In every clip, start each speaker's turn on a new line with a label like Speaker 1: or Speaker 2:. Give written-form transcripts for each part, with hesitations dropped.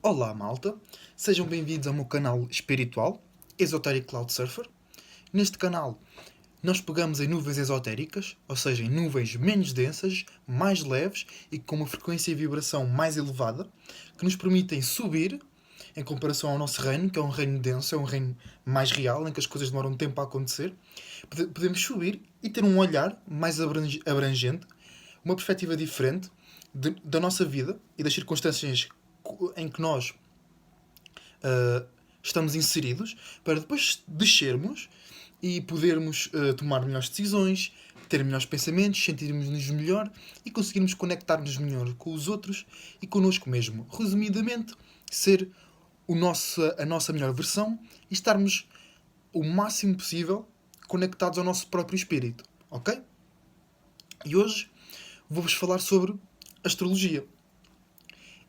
Speaker 1: Olá, malta. Sejam bem-vindos ao meu canal espiritual, Esoteric Cloud Surfer. Neste canal, nós pegamos em nuvens esotéricas, ou seja, em nuvens menos densas, mais leves e com uma frequência e vibração mais elevada, que nos permitem subir em comparação ao nosso reino, que é um reino denso, é um reino mais real, em que as coisas demoram tempo a acontecer. Podemos subir e ter um olhar mais abrangente, uma perspectiva diferente da nossa vida e das circunstâncias em que nós estamos inseridos, para depois descermos e podermos tomar melhores decisões, ter melhores pensamentos, sentirmos-nos melhor e conseguirmos conectar-nos melhor com os outros e connosco mesmo. Resumidamente, ser a nossa melhor versão e estarmos o máximo possível conectados ao nosso próprio espírito, ok? E hoje vou-vos falar sobre astrologia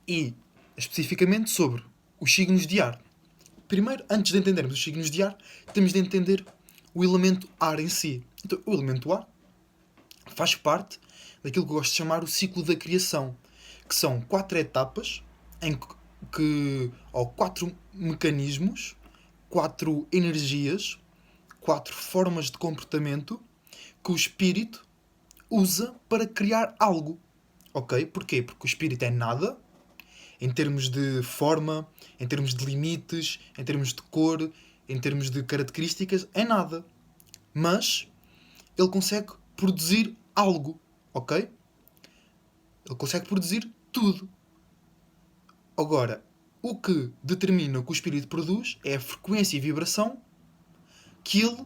Speaker 1: e especificamente sobre os signos de ar. Primeiro, antes de entendermos os signos de ar, temos de entender o elemento ar em si. Então, o elemento ar faz parte daquilo que eu gosto de chamar o ciclo da criação, que são 4 etapas ou 4 mecanismos, 4 energias, 4 formas de comportamento que o espírito usa para criar algo. Ok? Porquê? Porque o espírito é nada, em termos de forma, em termos de limites, em termos de cor, em termos de características, é nada. Mas ele consegue produzir algo, ok? Ele consegue produzir tudo. Agora, o que determina o que o espírito produz é a frequência e vibração que ele,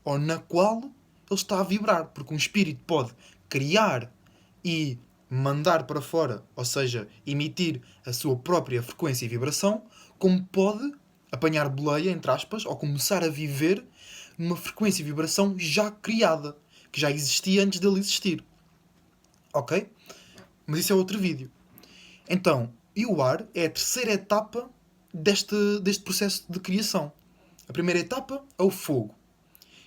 Speaker 1: ou na qual ele está a vibrar. Porque um espírito pode criar e mandar para fora, ou seja, emitir a sua própria frequência e vibração, como pode apanhar boleia, entre aspas, ou começar a viver numa frequência e vibração já criada, que já existia antes dele existir. Ok? Mas isso é outro vídeo. Então, e o ar é a terceira etapa deste processo de criação. A primeira etapa é o fogo,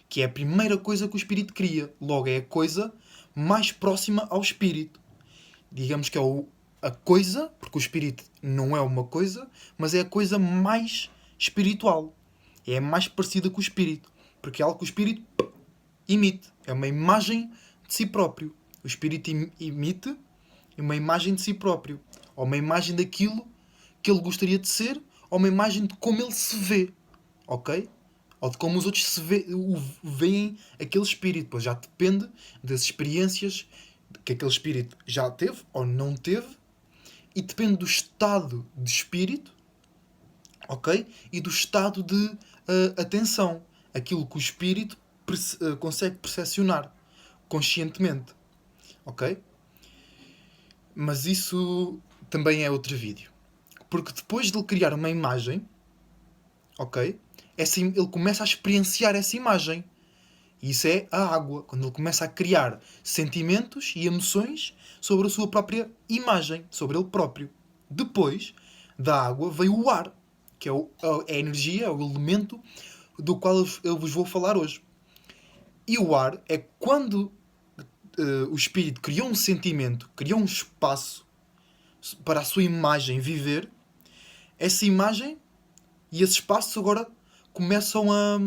Speaker 1: que é a primeira coisa que o espírito cria. Logo, é a coisa mais próxima ao espírito. Digamos que é a coisa, porque o espírito não é uma coisa, mas é a coisa mais espiritual. É mais parecida com o espírito, porque é algo que o espírito emite. É uma imagem de si próprio. O espírito emite uma imagem de si próprio. Ou uma imagem daquilo que ele gostaria de ser, ou uma imagem de como ele se vê. Ok? Ou de como os outros veem aquele espírito. Pois já depende das experiências que aquele espírito já teve ou não teve, e depende do estado de espírito, ok? E do estado de atenção. Aquilo que o espírito consegue percepcionar conscientemente, ok? Mas isso também é outro vídeo. Porque depois de ele criar uma imagem, ok? Ele começa a experienciar essa imagem. E isso é a água, quando ele começa a criar sentimentos e emoções sobre a sua própria imagem, sobre ele próprio. Depois da água veio o ar, que é a energia, é o elemento do qual eu vos vou falar hoje. E o ar é quando o espírito criou um sentimento, criou um espaço para a sua imagem viver, essa imagem e esse espaço agora começam a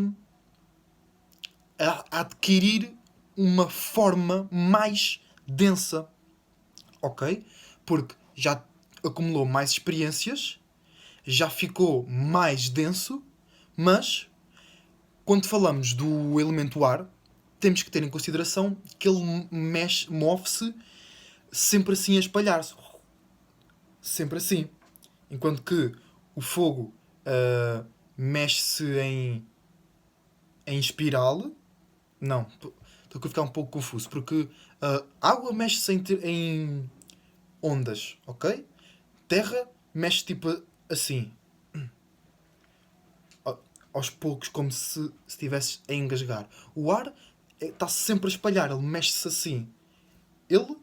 Speaker 1: adquirir uma forma mais densa, ok? Porque já acumulou mais experiências, já ficou mais denso, mas quando falamos do elemento ar, temos que ter em consideração que ele move-se sempre assim a espalhar-se. Sempre assim. Enquanto que o fogo mexe-se em espiral. Não, estou a ficar um pouco confuso, porque a água mexe-se em ondas, ok? Terra mexe tipo assim, aos poucos, como se estivesse a engasgar. O ar está-se sempre a espalhar, ele mexe-se assim. Ele,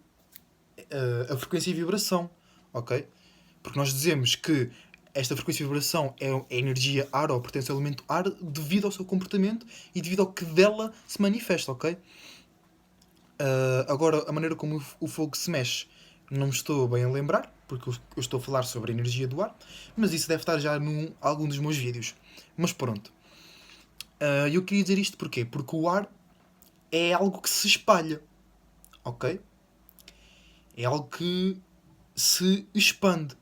Speaker 1: a frequência e vibração, ok? Porque nós dizemos que esta frequência e vibração é a energia ar, ou pertence ao elemento ar, devido ao seu comportamento e devido ao que dela se manifesta, ok? Agora, a maneira como o fogo se mexe, não me estou bem a lembrar, porque eu estou a falar sobre a energia do ar, mas isso deve estar já em algum dos meus vídeos. Mas pronto. Eu queria dizer isto porquê? Porque o ar é algo que se espalha, ok? É algo que se expande,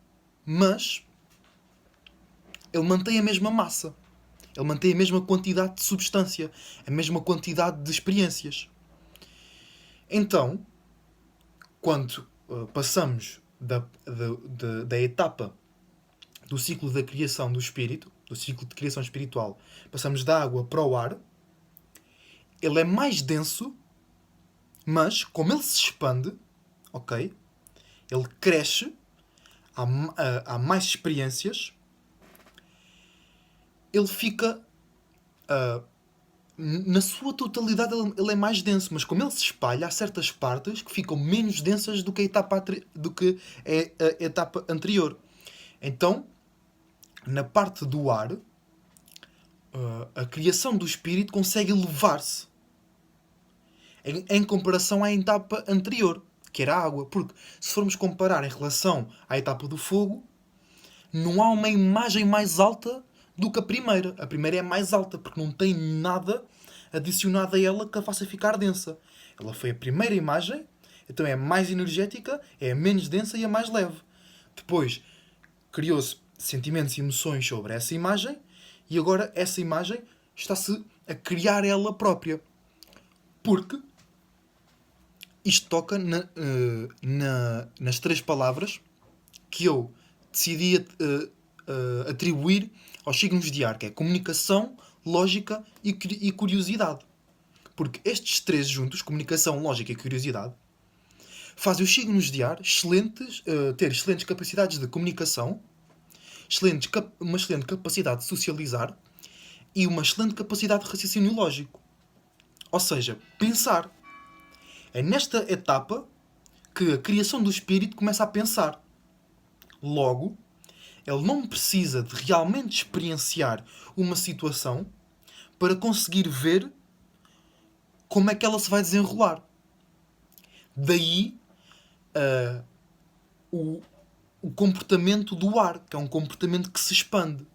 Speaker 1: mas ele mantém a mesma massa. Ele mantém a mesma quantidade de substância, a mesma quantidade de experiências. Então, quando passamos da etapa do ciclo da criação do espírito, do ciclo de criação espiritual, passamos da água para o ar, ele é mais denso, mas como ele se expande, ok? Ele cresce, há mais experiências, ele fica na sua totalidade ele é mais denso, mas como ele se espalha, há certas partes que ficam menos densas do que a etapa anterior. Então, na parte do ar, a criação do espírito consegue elevar-se em comparação à etapa anterior, que era a água. Porque se formos comparar em relação à etapa do fogo, não há uma imagem mais alta do que a primeira. A primeira é mais alta, porque não tem nada adicionado a ela que a faça ficar densa. Ela foi a primeira imagem, então é mais energética, é menos densa e é mais leve. Depois, criou-se sentimentos e emoções sobre essa imagem, e agora essa imagem está-se a criar ela própria. Porque isto toca nas três palavras que eu decidi atribuir aos signos de ar, que é comunicação, lógica e curiosidade. Porque estes três juntos, comunicação, lógica e curiosidade, fazem os signos de ar ter excelentes capacidades de comunicação, uma excelente capacidade de socializar e uma excelente capacidade de raciocínio lógico. Ou seja, pensar. É nesta etapa que a criação do espírito começa a pensar. Logo, ele não precisa de realmente experienciar uma situação para conseguir ver como é que ela se vai desenrolar. Daí o comportamento do ar, que é um comportamento que se expande.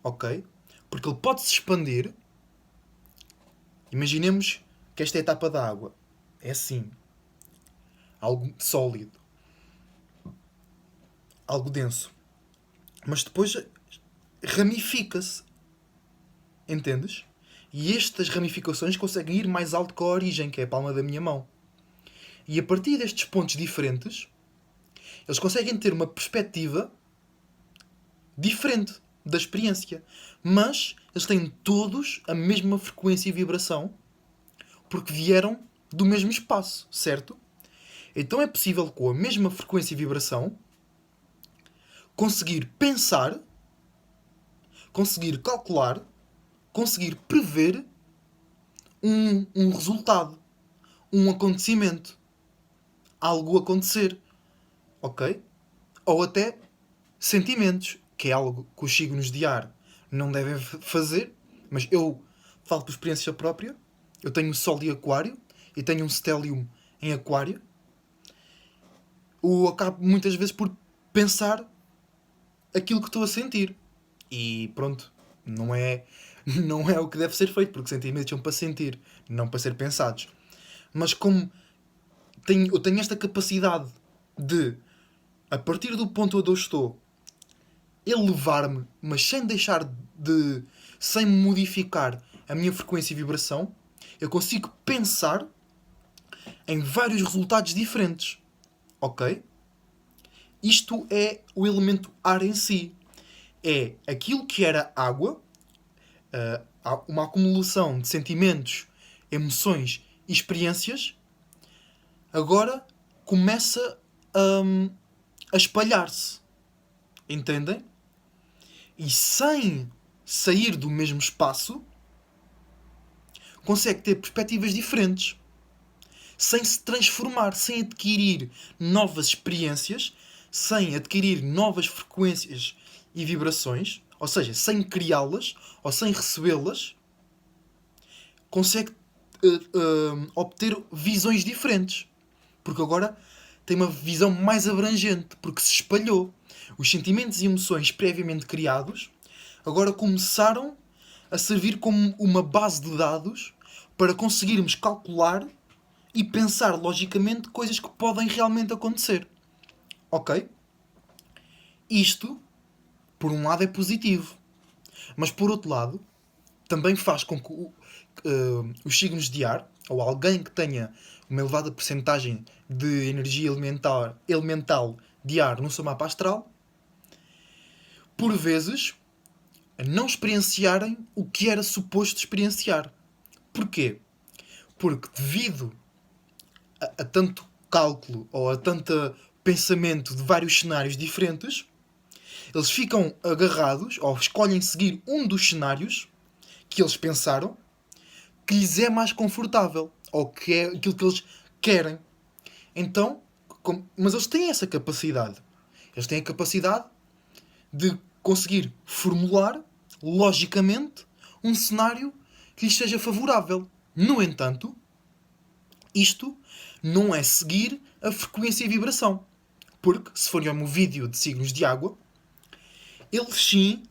Speaker 1: Ok? Porque ele pode se expandir. Imaginemos que esta é a etapa da água. É assim. Algo sólido. Algo denso. Mas depois ramifica-se. Entendes? E estas ramificações conseguem ir mais alto que a origem, que é a palma da minha mão. E a partir destes pontos diferentes, eles conseguem ter uma perspectiva diferente da experiência. Mas eles têm todos a mesma frequência e vibração porque vieram do mesmo espaço, certo? Então é possível, com a mesma frequência e vibração, conseguir pensar, conseguir calcular, conseguir prever um resultado, um acontecimento, algo acontecer, ok? Ou até sentimentos, que é algo que os signos de ar não devem fazer, mas eu falo por experiência própria. Eu tenho Sol de Aquário e tenho um Stellium em Aquário. Eu acabo muitas vezes por pensar aquilo que estou a sentir. E pronto, não é o que deve ser feito, porque sentimentos são para sentir, não para ser pensados. Mas como eu tenho esta capacidade de, a partir do ponto onde eu estou, elevar-me, mas sem modificar a minha frequência e vibração, eu consigo pensar em vários resultados diferentes. Ok? Isto é o elemento ar em si. É aquilo que era água, uma acumulação de sentimentos, emoções e experiências, agora começa a espalhar-se. Entendem? E sem sair do mesmo espaço, consegue ter perspectivas diferentes. Sem se transformar, sem adquirir novas experiências, sem adquirir novas frequências e vibrações, ou seja, sem criá-las ou sem recebê-las, consegue obter visões diferentes. Porque agora tem uma visão mais abrangente, porque se espalhou. Os sentimentos e emoções previamente criados agora começaram a servir como uma base de dados para conseguirmos calcular e pensar logicamente coisas que podem realmente acontecer. Ok? Isto, por um lado, é positivo. Mas por outro lado, também faz com que os signos de ar, ou alguém que tenha uma elevada percentagem de energia elemental de ar no seu mapa astral, por vezes, não experienciarem o que era suposto experienciar. Porquê? Porque devido a tanto cálculo ou a tanto pensamento de vários cenários diferentes, eles ficam agarrados ou escolhem seguir um dos cenários que eles pensaram que lhes é mais confortável ou que é aquilo que eles querem. Então, mas eles têm essa capacidade. Eles têm a capacidade de conseguir formular logicamente um cenário que lhes seja favorável. No entanto, isto não é seguir a frequência e vibração. Porque, se forem um vídeo de signos de água, eles sim,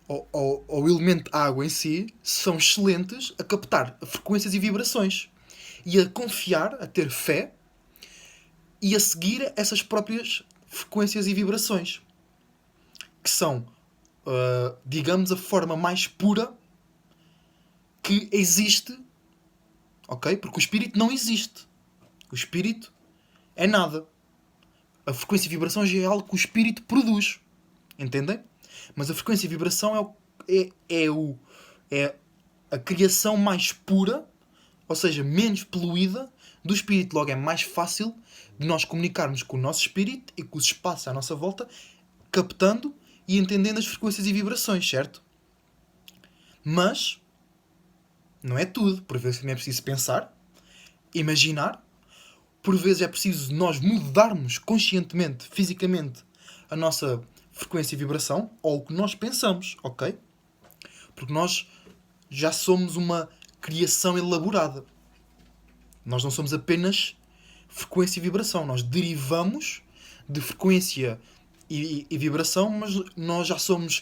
Speaker 1: ou o elemento água em si, são excelentes a captar frequências e vibrações. E a confiar, a ter fé, e a seguir essas próprias frequências e vibrações. Que são, digamos, a forma mais pura que existe. Ok? Porque o espírito não existe. O espírito é nada. A frequência e vibração já é algo que o espírito produz. Entendem? Mas a frequência e vibração é a criação mais pura, ou seja, menos poluída do espírito. Logo é mais fácil de nós comunicarmos com o nosso espírito e com os espaços à nossa volta, captando e entendendo as frequências e vibrações, certo? Mas não é tudo. Por vezes também é preciso pensar, imaginar. Por vezes é preciso nós mudarmos conscientemente, fisicamente, a nossa frequência e vibração, ou o que nós pensamos, ok? Porque nós já somos uma criação elaborada. Nós não somos apenas frequência e vibração. Nós derivamos de frequência e vibração, mas nós já somos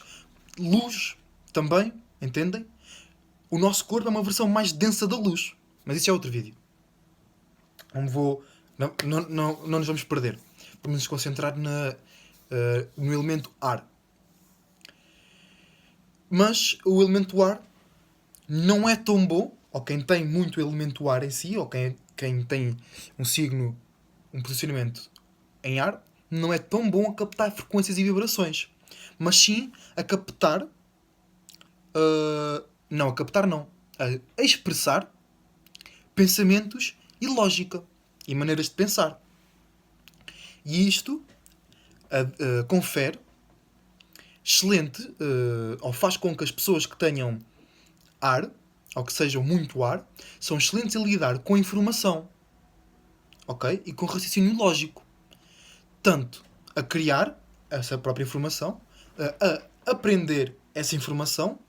Speaker 1: luz também, entendem? O nosso corpo é uma versão mais densa da luz. Mas isso é outro vídeo. Não nos vamos perder. Vamos nos concentrar no elemento ar. Mas o elemento ar não é tão bom, ou quem tem muito elemento ar em si, ou quem tem um signo, um posicionamento em ar, não é tão bom a captar frequências e vibrações. Mas sim a captar... não, a captar não. A expressar pensamentos e lógica. E maneiras de pensar. E isto confere excelente, ou faz com que as pessoas que tenham ar, ou que sejam muito ar, são excelentes a lidar com a informação, ok? E com raciocínio lógico. Tanto a criar essa própria informação, a aprender essa informação,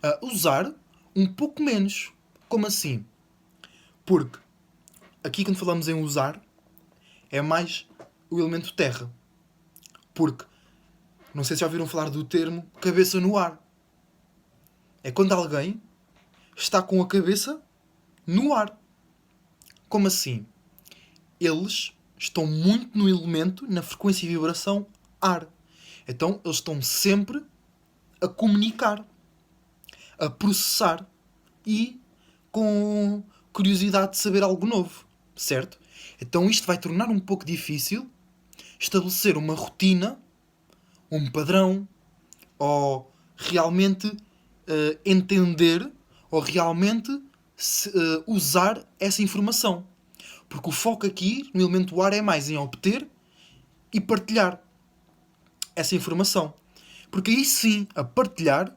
Speaker 1: a usar um pouco menos. Como assim? Porque aqui quando falamos em usar, é mais o elemento terra. Porque, não sei se já ouviram falar do termo cabeça no ar. É quando alguém está com a cabeça no ar. Como assim? Eles estão muito no elemento, na frequência e vibração ar. Então, eles estão sempre a comunicar, a processar e com curiosidade de saber algo novo, certo? Então isto vai tornar um pouco difícil estabelecer uma rotina, um padrão, ou realmente entender, ou realmente usar essa informação. Porque o foco aqui, no elemento ar, é mais em obter e partilhar essa informação. Porque aí sim, a partilhar,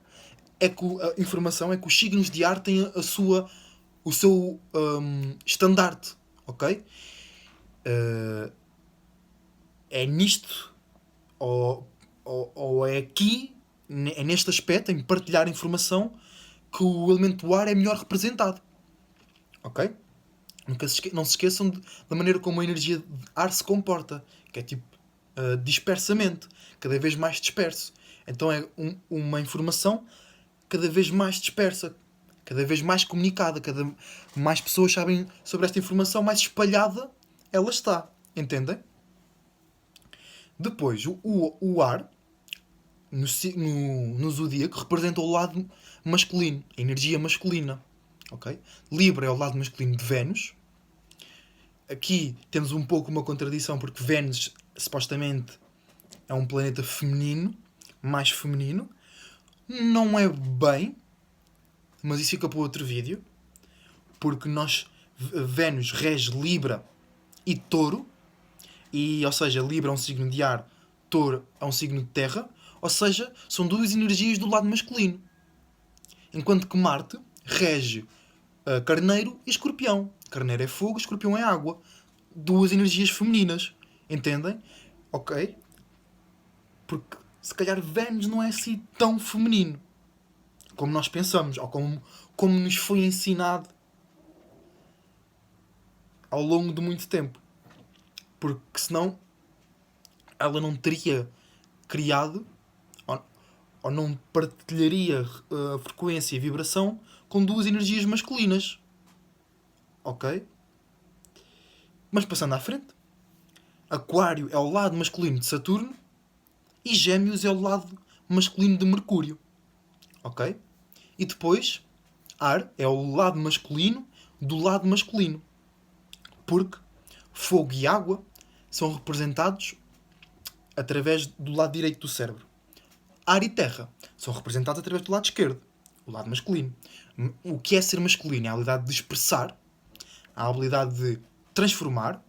Speaker 1: é que a informação é que os signos de ar têm o seu estandarte, ok? É nisto, ou é aqui, é neste aspecto, em partilhar informação, que o elemento ar é melhor representado, ok? Não se esqueçam da maneira como a energia de ar se comporta, que é tipo dispersamente, cada vez mais disperso. Então é uma informação cada vez mais dispersa, cada vez mais comunicada, cada mais pessoas sabem sobre esta informação, mais espalhada ela está. Entendem? Depois, o ar, no zodíaco, representa o lado masculino, a energia masculina. Okay? Libra é o lado masculino de Vênus. Aqui temos um pouco uma contradição, porque Vênus, supostamente, é um planeta feminino, mais feminino. Não é bem, mas isso fica para outro vídeo, porque Vênus rege Libra e Touro, ou seja, Libra é um signo de ar, Touro é um signo de terra, ou seja, são duas energias do lado masculino. Enquanto que Marte rege Carneiro e Escorpião. Carneiro é fogo, Escorpião é água. Duas energias femininas. Entendem? Ok? Porque se calhar Vênus não é assim tão feminino como nós pensamos, ou como nos foi ensinado ao longo de muito tempo. Porque senão ela não teria criado ou não partilharia a frequência e a vibração com duas energias masculinas. Ok? Mas passando à frente, Aquário é o lado masculino de Saturno e Gêmeos é o lado masculino de Mercúrio. Ok? E depois, Ar é o lado masculino do lado masculino. Porque fogo e água são representados através do lado direito do cérebro. Ar e terra são representados através do lado esquerdo, o lado masculino. O que é ser masculino? É a habilidade de expressar, a habilidade de transformar,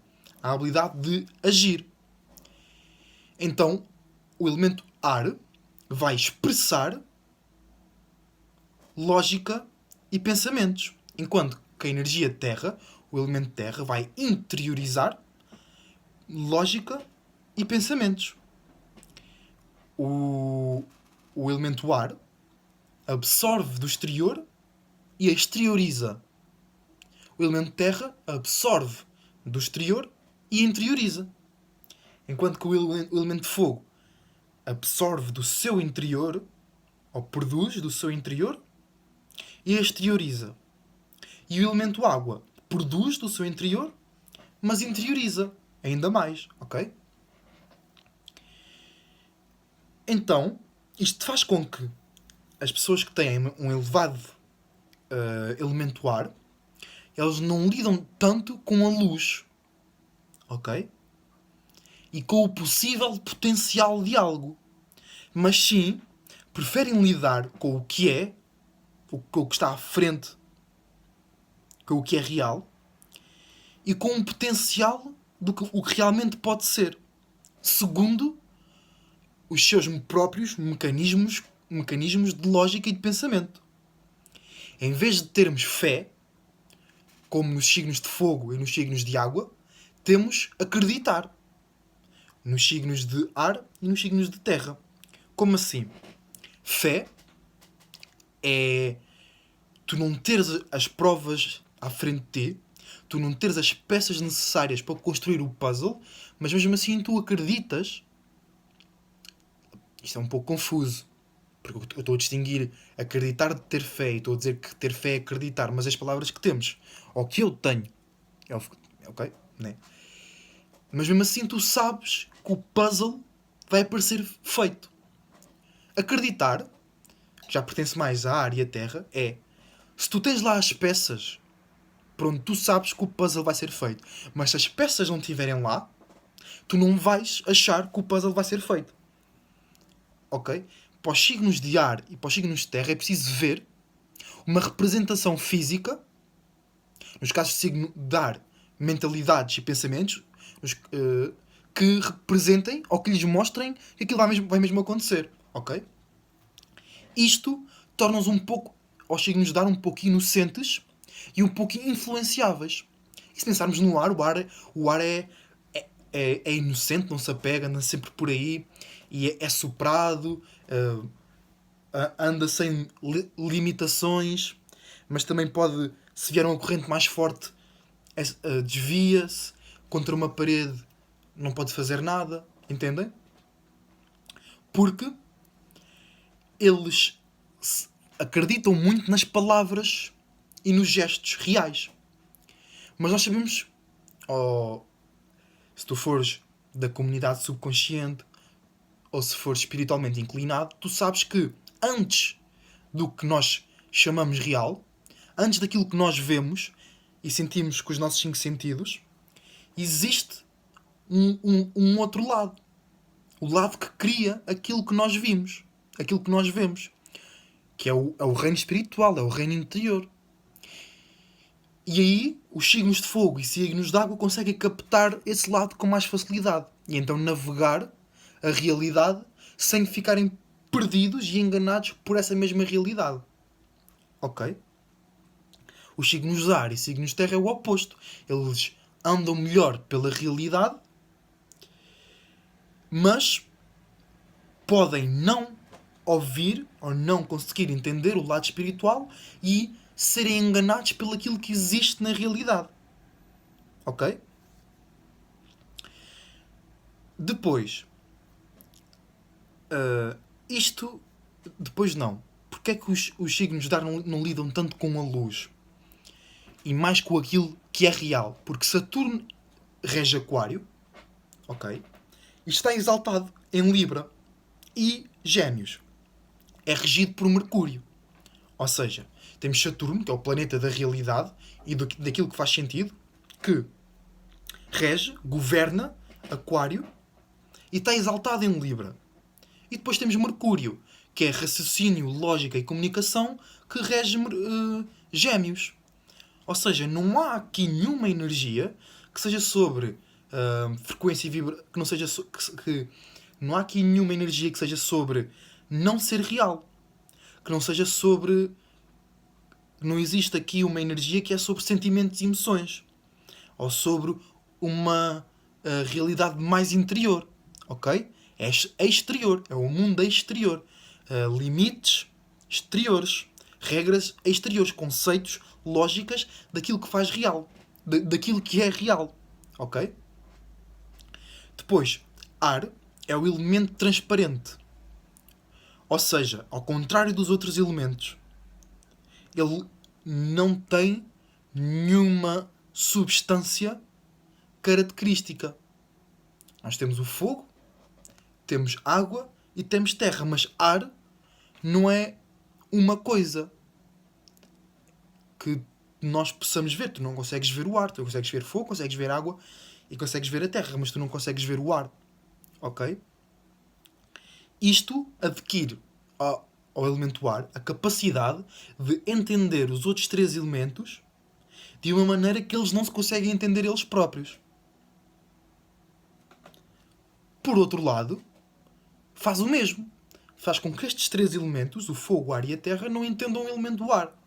Speaker 1: a habilidade de agir. Então, o elemento ar vai expressar lógica e pensamentos, enquanto que a energia terra, o elemento terra, vai interiorizar lógica e pensamentos. O elemento ar absorve do exterior e exterioriza. O elemento terra absorve do exterior e interioriza. Enquanto que o elemento fogo absorve do seu interior, ou produz do seu interior, e exterioriza. E o elemento água produz do seu interior, mas interioriza ainda mais, ok? Então, isto faz com que as pessoas que têm um elevado elemento ar, eles não lidam tanto com a luz, ok? E com o possível potencial de algo. Mas sim, preferem lidar com o que é, com o que está à frente, com o que é real, e com o potencial do que o que realmente pode ser, segundo os seus próprios mecanismos de lógica e de pensamento. Em vez de termos fé, como nos signos de fogo e nos signos de água, temos acreditar nos signos de ar e nos signos de terra. Como assim? Fé é tu não teres as provas à frente de ti, tu não teres as peças necessárias para construir o puzzle, mas mesmo assim tu acreditas. Isto é um pouco confuso, porque eu estou a distinguir acreditar de ter fé e estou a dizer que ter fé é acreditar, mas as palavras que temos, ou que eu tenho, ok? Né? Mas mesmo assim tu sabes que o puzzle vai aparecer feito. Acreditar, que já pertence mais à ar e à terra, é se tu tens lá as peças, pronto, tu sabes que o puzzle vai ser feito. Mas se as peças não estiverem lá, tu não vais achar que o puzzle vai ser feito. Ok? Para os signos de ar e para os signos de terra é preciso ver uma representação física, nos casos de signo de ar, mentalidades e pensamentos, que representem ou que lhes mostrem que aquilo vai mesmo acontecer. Ok? Isto torna-os um pouco, aos signos de ar, um pouco inocentes e um pouco influenciáveis. E se pensarmos no ar, o ar é inocente, não se apega, anda sempre por aí e é soprado, anda sem limitações, mas também pode, se vier uma corrente mais forte, desvia-se contra uma parede, não pode fazer nada, entendem? Porque eles acreditam muito nas palavras e nos gestos reais. Mas nós sabemos, ou se tu fores da comunidade subconsciente, ou se fores espiritualmente inclinado, tu sabes que antes do que nós chamamos real, antes daquilo que nós vemos e sentimos com os nossos 5 sentidos, existe um outro lado. O lado que cria aquilo que nós vimos, aquilo que nós vemos, que é o reino espiritual, é o reino interior. E aí, os signos de fogo e signos de água conseguem captar esse lado com mais facilidade. E então navegar a realidade sem ficarem perdidos e enganados por essa mesma realidade. Ok? Os signos de ar e signos de terra é o oposto. Eles andam melhor pela realidade, mas podem não ouvir ou não conseguir entender o lado espiritual e serem enganados pelo aquilo que existe na realidade. Ok? Depois, isto, depois não. Porque é que os signos de ar não lidam tanto com a luz? E mais com aquilo que é real? Porque Saturno rege Aquário, ok? E está exaltado em Libra. E Gêmeos é regido por Mercúrio. Ou seja, temos Saturno, que é o planeta da realidade e daquilo que faz sentido, que rege, governa Aquário e está exaltado em Libra. E depois temos Mercúrio, que é raciocínio, lógica e comunicação, que rege Gêmeos. Ou seja, não há aqui nenhuma energia que seja sobre frequência e vibração, que não seja que não há aqui nenhuma energia que seja sobre não ser real, que não seja sobre, não existe aqui uma energia que é sobre sentimentos e emoções, ou sobre uma realidade mais interior, ok? É exterior, é o mundo exterior, limites exteriores, regras exteriores, conceitos, lógicas daquilo que faz real, daquilo que é real, ok? Depois, ar é o elemento transparente, ou seja, ao contrário dos outros elementos, ele não tem nenhuma substância característica. Nós temos o fogo, temos água e temos terra, mas ar não é uma coisa que nós possamos ver. Tu não consegues ver o ar, tu consegues ver fogo, consegues ver água e consegues ver a terra, mas tu não consegues ver o ar. Ok? Isto adquire ao elemento ar a capacidade de entender os outros 3 elementos de uma maneira que eles não se conseguem entender eles próprios. Por outro lado, faz o mesmo. Faz com que estes 3 elementos, o fogo, o ar e a terra, não entendam o elemento do ar.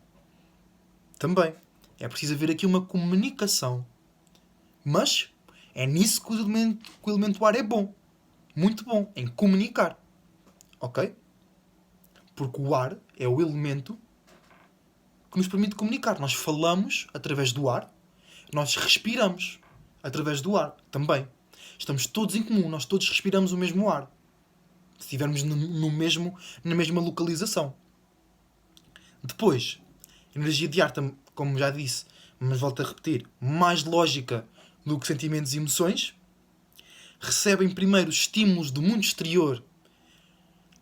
Speaker 1: Também. É preciso haver aqui uma comunicação. Mas é nisso que o elemento ar é bom. Muito bom. Em comunicar. Ok? Porque o ar é o elemento que nos permite comunicar. Nós falamos através do ar. Nós respiramos através do ar também. Estamos todos em comum. Nós todos respiramos o mesmo ar. Se estivermos na mesma localização. Depois, energia de ar, como já disse, mas volto a repetir, mais lógica do que sentimentos e emoções. Recebem primeiro estímulos do mundo exterior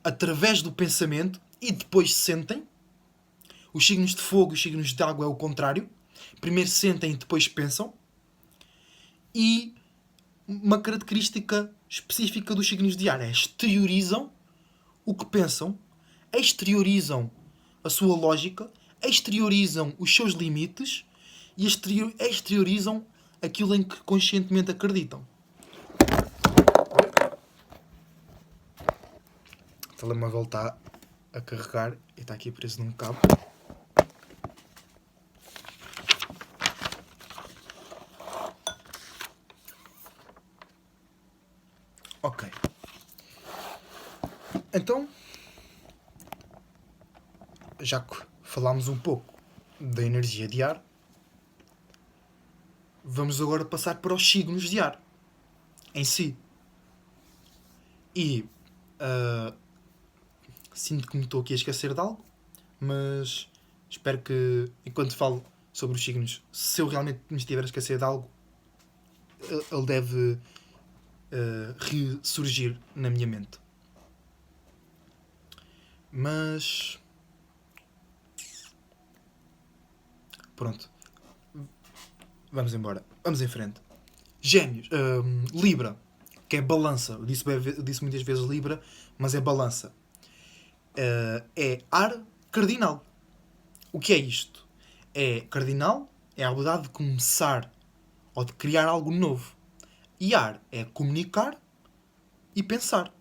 Speaker 1: através do pensamento e depois sentem. Os signos de fogo e os signos de água é o contrário. Primeiro sentem e depois pensam. E uma característica específica dos signos de ar é exteriorizam o que pensam, exteriorizam a sua lógica, exteriorizam os seus limites e exteriorizam aquilo em que conscientemente acreditam. O telemóvel está a carregar e está aqui preso num cabo. Ok. Então, já que falámos um pouco da energia de ar, vamos agora passar para os signos de ar em si. E sinto que me estou aqui a esquecer de algo, mas espero que, enquanto falo sobre os signos, se eu realmente me estiver a esquecer de algo, ele deve ressurgir na minha mente. Mas pronto, vamos embora, vamos em frente. Gêmeos, Libra, que é balança. Eu disse muitas vezes Libra, mas é balança. É ar cardinal. O que é isto? É cardinal, é a habilidade de começar ou de criar algo novo. E ar é comunicar e pensar.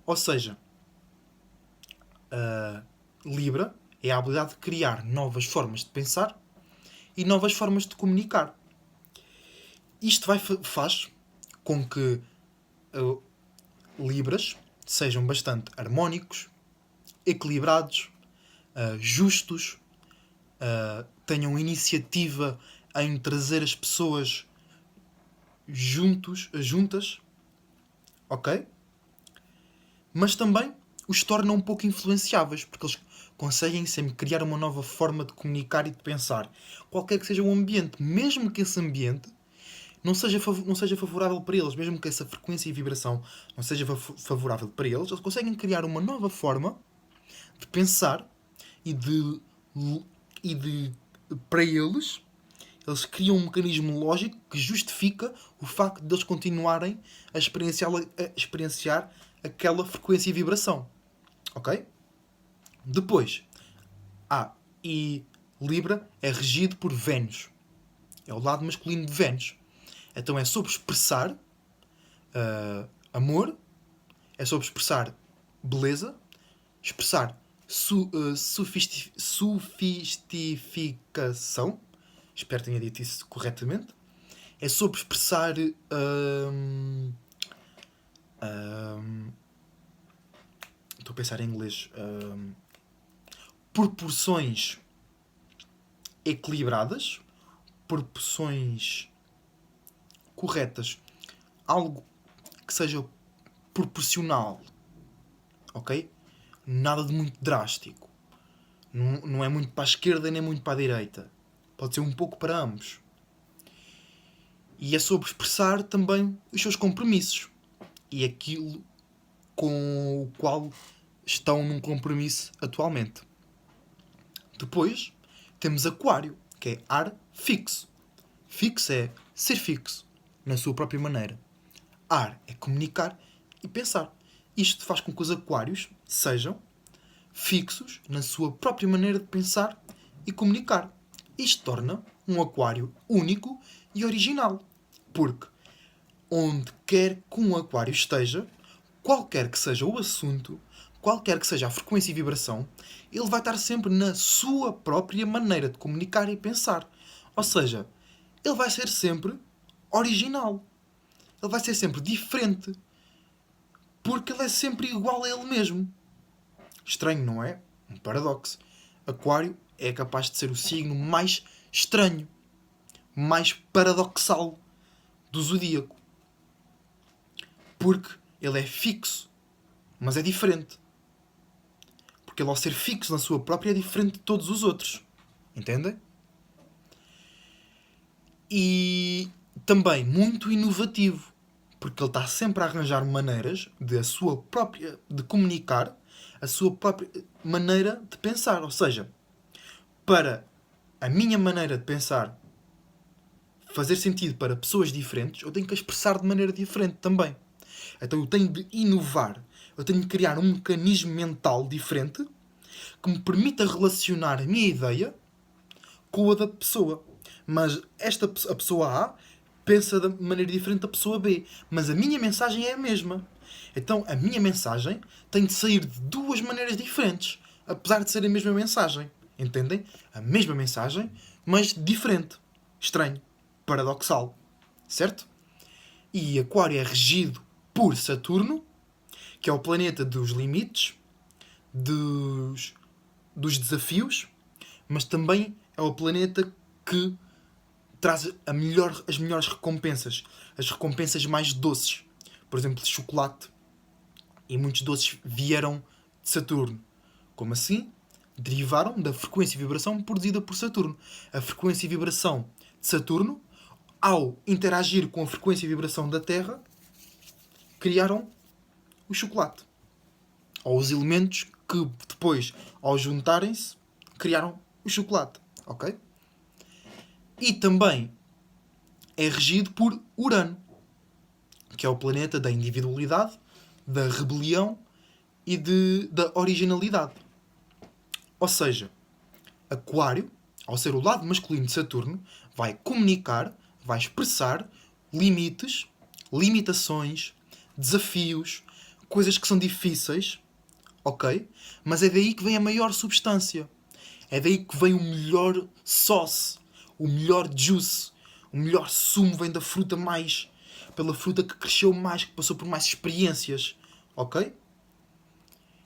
Speaker 1: Ou seja, Libra é a habilidade de criar novas formas de pensar e novas formas de comunicar. Isto faz com que Libras sejam bastante harmónicos, equilibrados, justos, tenham iniciativa em trazer as pessoas juntas, ok? Mas também os torna um pouco influenciáveis, porque eles conseguem sempre criar uma nova forma de comunicar e de pensar. Qualquer que seja o ambiente, mesmo que esse ambiente não seja favorável para eles, mesmo que essa frequência e vibração não seja favorável para eles conseguem criar uma nova forma de pensar e de para eles criam um mecanismo lógico que justifica o facto de eles continuarem a experienciar aquela frequência e vibração. Ok? Depois, e Libra é regido por Vênus. É o lado masculino de Vênus. Então é sobre expressar amor, é sobre expressar beleza, expressar sofisticação, espero que tenha dito isso corretamente, é sobre expressar estou a pensar em inglês, proporções equilibradas, proporções corretas, algo que seja proporcional, ok? Nada de muito drástico. Não é muito para a esquerda nem muito para a direita. Pode ser um pouco para ambos. E é sobre expressar também os seus compromissos e aquilo com o qual estão num compromisso atualmente. Depois temos Aquário, que é ar fixo. Fixo é ser fixo, na sua própria maneira. Ar é comunicar e pensar. Isto faz com que os aquários sejam fixos na sua própria maneira de pensar e comunicar. Isto torna um aquário único e original. Porque onde quer que um aquário esteja, qualquer que seja o assunto, qualquer que seja a frequência e vibração, ele vai estar sempre na sua própria maneira de comunicar e pensar. Ou seja, ele vai ser sempre original. Ele vai ser sempre diferente. Porque ele é sempre igual a ele mesmo. Estranho, não é? Um paradoxo. Aquário é capaz de ser o signo mais estranho, mais paradoxal do zodíaco. Porque ele é fixo, mas é diferente. Porque ele, ao ser fixo na sua própria, é diferente de todos os outros. Entendem? E também muito inovativo. Porque ele está sempre a arranjar maneiras de comunicar a sua própria maneira de pensar. Ou seja, para a minha maneira de pensar fazer sentido para pessoas diferentes, eu tenho que a expressar de maneira diferente também. Então eu tenho de inovar. Eu tenho de criar um mecanismo mental diferente que me permita relacionar a minha ideia com a da pessoa. Mas a pessoa A pensa de maneira diferente da pessoa B. Mas a minha mensagem é a mesma. Então a minha mensagem tem de sair de duas maneiras diferentes, apesar de ser a mesma mensagem. Entendem? A mesma mensagem, mas diferente. Estranho. Paradoxal. Certo? E Aquário é regido por Saturno, que é o planeta dos limites, dos desafios, mas também é o planeta que traz as melhores recompensas. As recompensas mais doces. Por exemplo, de chocolate. E muitos doces vieram de Saturno. Como assim? Derivaram da frequência e vibração produzida por Saturno. A frequência e vibração de Saturno, ao interagir com a frequência e vibração da Terra, criaram o chocolate. Ou os elementos que depois, ao juntarem-se, criaram o chocolate. Ok? E também é regido por Urano, que é o planeta da individualidade, da rebelião e da originalidade. Ou seja, Aquário, ao ser o lado masculino de Saturno, vai comunicar, vai expressar limites, limitações, desafios, coisas que são difíceis, ok? Mas é daí que vem a maior substância. É daí que vem o melhor sauce, o melhor juice, o melhor sumo vem da fruta mais, pela fruta que cresceu mais, que passou por mais experiências, ok?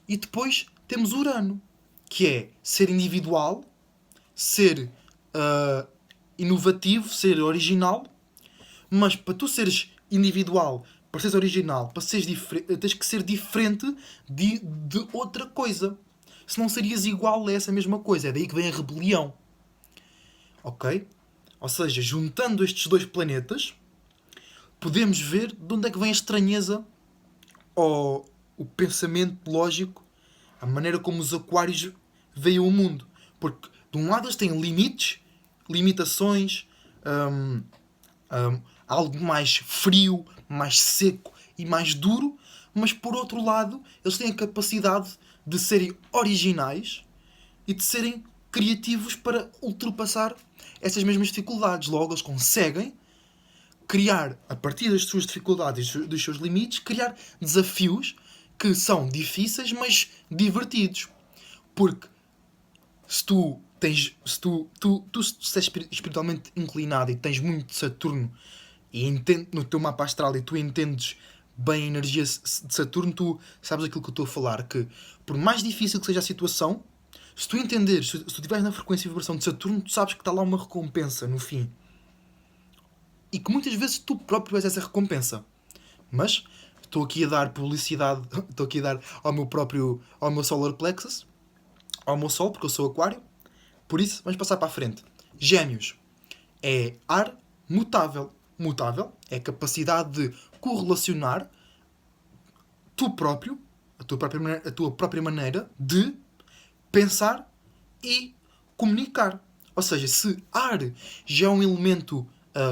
Speaker 1: E depois temos Urano, que é ser individual, ser inovativo, ser original, mas para tu seres individual, para seres original, para seres tens que ser diferente de outra coisa. Se não serias igual a essa mesma coisa. É daí que vem a rebelião. Ok? Ou seja, juntando estes dois planetas, podemos ver de onde é que vem a estranheza ou o pensamento lógico, a maneira como os aquários veem o mundo. Porque, de um lado, eles têm limites, limitações, algo mais frio, mais seco e mais duro, mas, por outro lado, eles têm a capacidade de serem originais e de serem criativos para ultrapassar essas mesmas dificuldades. Logo, eles conseguem criar, a partir das suas dificuldades, dos seus limites, criar desafios que são difíceis, mas divertidos. Porque se tu tens, se és espiritualmente inclinado e tens muito Saturno e no teu mapa astral e tu entendes bem a energia de Saturno, tu sabes aquilo que eu estou a falar, que por mais difícil que seja a situação, se tu entenderes, se tu estiveres na frequência e vibração de Saturno, tu sabes que está lá uma recompensa no fim. E que muitas vezes tu próprio és essa recompensa. Mas estou aqui a dar publicidade, estou aqui a dar ao meu solar plexus, ao meu sol, porque eu sou aquário. Por isso, vamos passar para a frente. Gêmeos é ar mutável. Mutável é a capacidade de correlacionar tu próprio, a tua própria maneira de pensar e comunicar. Ou seja, se ar já é um elemento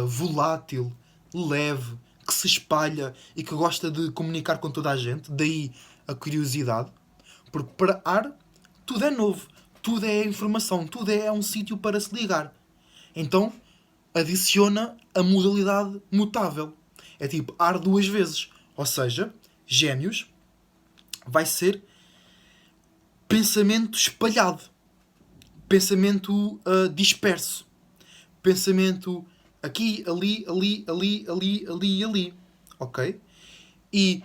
Speaker 1: volátil, leve, que se espalha e que gosta de comunicar com toda a gente, daí a curiosidade, porque para ar tudo é novo, tudo é informação, tudo é um sítio para se ligar. Então adiciona a modalidade mutável. É tipo ar duas vezes. Ou seja, Gêmeos vai ser pensamento espalhado, pensamento disperso, pensamento aqui, ali, ali, ali, ali, ali e ali. Ok? E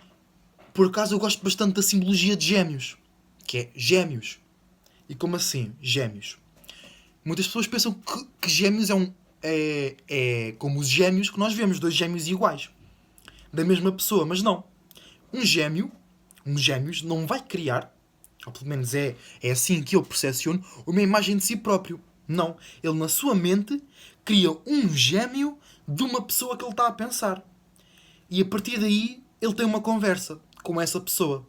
Speaker 1: por acaso eu gosto bastante da simbologia de Gêmeos, que é Gêmeos. E como assim? Gêmeos. Muitas pessoas pensam que Gêmeos é como os gêmeos que nós vemos, dois gêmeos iguais, da mesma pessoa, mas não. Um gêmeos, não vai criar, ou pelo menos é assim que eu percepciono, uma imagem de si próprio. Não. Ele, na sua mente, cria um gêmeo de uma pessoa que ele está a pensar. E a partir daí, ele tem uma conversa com essa pessoa.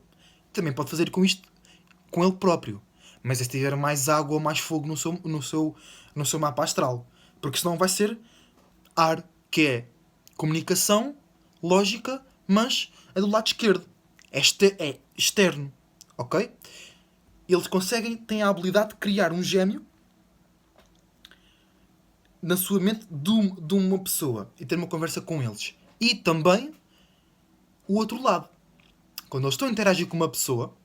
Speaker 1: Também pode fazer com isto com ele próprio. Mas se tiver mais água ou mais fogo no seu mapa astral. Porque senão vai ser ar, que é comunicação, lógica, mas é do lado esquerdo. É externo. Ok? Eles têm a habilidade de criar um gêmeo na sua mente de uma pessoa e ter uma conversa com eles. E também o outro lado. Quando eles estão a interagir com uma pessoa,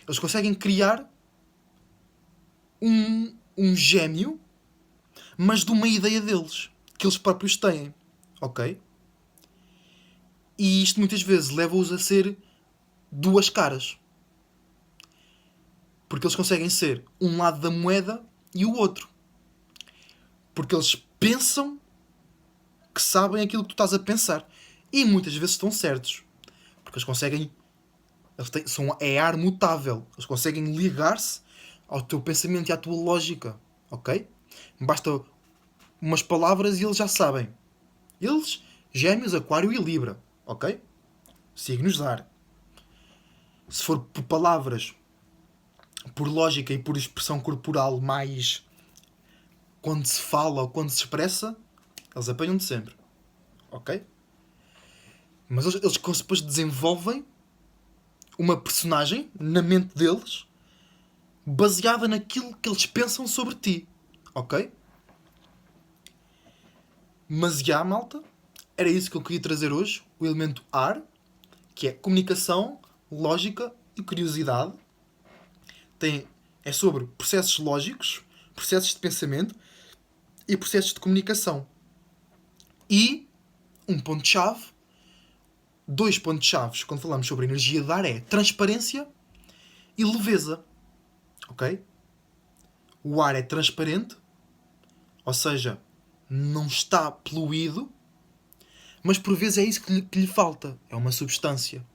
Speaker 1: eles conseguem criar um gêmeo, mas de uma ideia deles, que eles próprios têm. Ok? E isto muitas vezes leva-os a ser duas caras. Porque eles conseguem ser um lado da moeda e o outro. Porque eles pensam que sabem aquilo que tu estás a pensar. E muitas vezes estão certos. Porque eles conseguem... é ar mutável. Eles conseguem ligar-se ao teu pensamento e à tua lógica. Ok? Basta umas palavras e eles já sabem. Eles, Gêmeos, Aquário e Libra. Ok? Signos de ar. Se for por palavras, por lógica e por expressão corporal mais... quando se fala ou quando se expressa, eles apanham-te sempre. Ok? Mas eles depois desenvolvem uma personagem na mente deles baseada naquilo que eles pensam sobre ti. Ok? Mas já, malta, era isso que eu queria trazer hoje. O elemento ar, que é comunicação, lógica e curiosidade. É sobre processos lógicos, processos de pensamento e processos de comunicação. E um ponto-chave, 2 pontos-chave quando falamos sobre energia de ar é transparência e leveza. Ok? O ar é transparente, ou seja, não está poluído, mas por vezes é isso que lhe falta. É uma substância.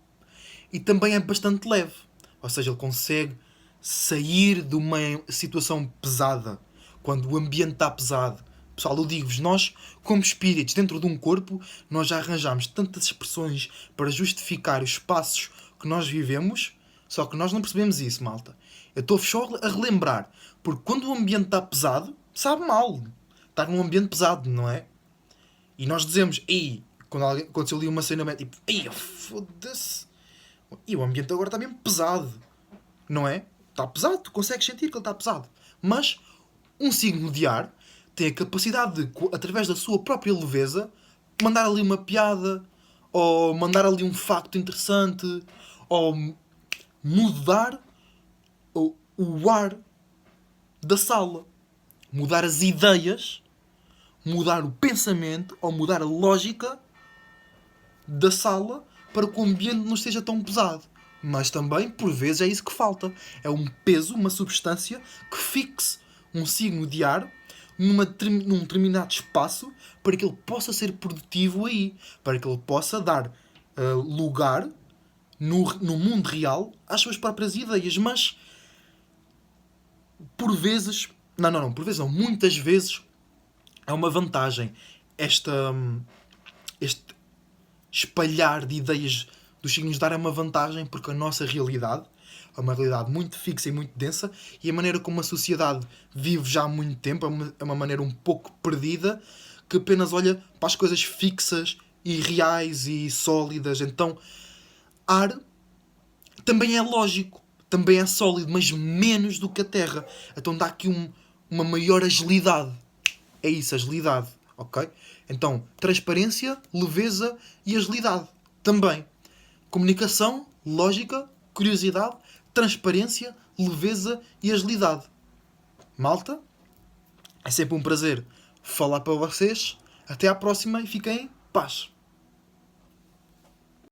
Speaker 1: E também é bastante leve. Ou seja, ele consegue sair de uma situação pesada. Quando o ambiente está pesado. Pessoal, eu digo-vos, nós, como espíritos dentro de um corpo, nós já arranjamos tantas expressões para justificar os espaços que nós vivemos, só que nós não percebemos isso, malta. Eu estou-vos só a relembrar. Porque quando o ambiente está pesado, sabe mal. Estar num ambiente pesado, não é? E nós dizemos, ei, quando eu li uma cena, tipo, ei, foda-se. E o ambiente agora está mesmo pesado. Não é? Está pesado, tu consegues sentir que ele está pesado. Mas um signo de ar tem a capacidade de, através da sua própria leveza, mandar ali uma piada, ou mandar ali um facto interessante, ou mudar o ar da sala. Mudar as ideias, mudar o pensamento, ou mudar a lógica da sala para que o ambiente não esteja tão pesado. Mas também, por vezes, é isso que falta. É um peso, uma substância que fixe um signo de ar num determinado espaço para que ele possa ser produtivo aí. Para que ele possa dar lugar no mundo real às suas próprias ideias. Mas, por vezes... Não. Por vezes não. Muitas vezes é uma vantagem este espalhar de ideias dos signos de ar é uma vantagem porque a nossa realidade é uma realidade muito fixa e muito densa e a maneira como a sociedade vive já há muito tempo é uma maneira um pouco perdida que apenas olha para as coisas fixas e reais e sólidas. Então, ar também é lógico, também é sólido, mas menos do que a Terra. Então dá aqui uma maior agilidade. É isso, agilidade, ok? Então, transparência, leveza e agilidade. Também. Comunicação, lógica, curiosidade, transparência, leveza e agilidade. Malta, é sempre um prazer falar para vocês. Até à próxima e fiquem em paz.